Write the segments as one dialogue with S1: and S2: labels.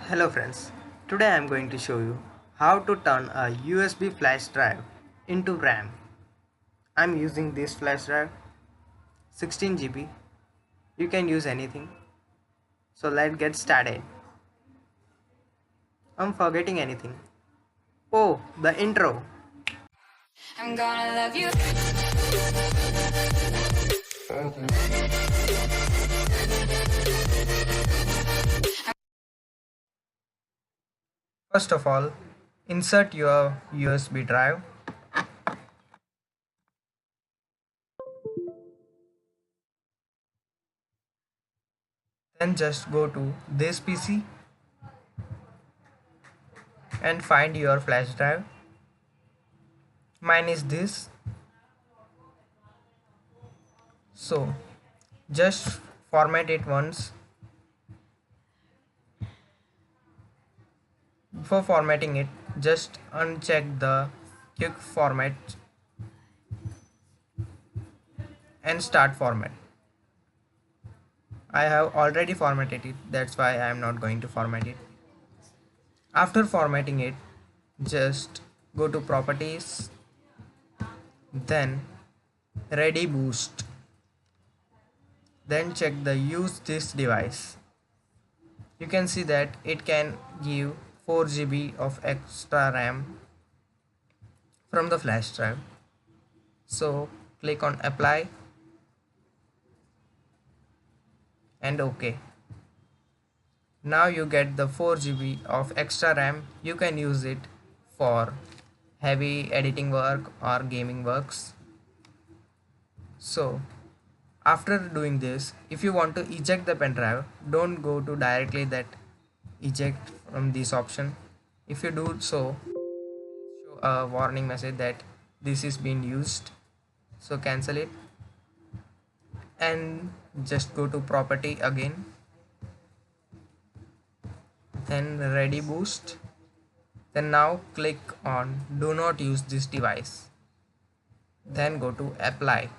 S1: Hello friends, today I am going to show you how to turn a USB flash drive into RAM. I am using this flash drive 16 GB. You can use anything. So let's get started. I'm forgetting anything. Oh, the intro. I'm gonna love you. First of all, insert your USB drive. Then just go to this PC and find your flash drive. Mine is this. So just format it once. Before formatting it, just uncheck the quick format and start format. I have already formatted it, that's why I am not going to format it. After formatting it, just go to properties, then ready boost, then check the use this device. You can see that it can give 4 GB of extra RAM from the flash drive. So click on apply and OK. Now you get the 4 GB of extra RAM. You can use it for heavy editing work or gaming works. So after doing this, if you want to eject the pen drive, don't go to directly that eject from this option. If you do so, show a warning message that this is being used. So cancel it and just go to property again, then ready boost, then now click on do not use this device, then go to apply.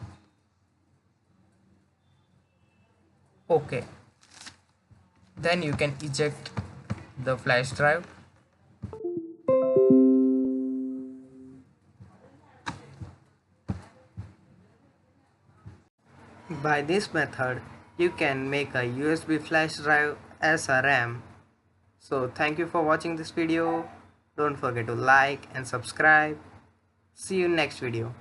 S1: OK, then you can eject the flash drive. By this method, you can make a USB flash drive as a RAM. So thank you for watching this video. Don't forget to like and subscribe. See you next video.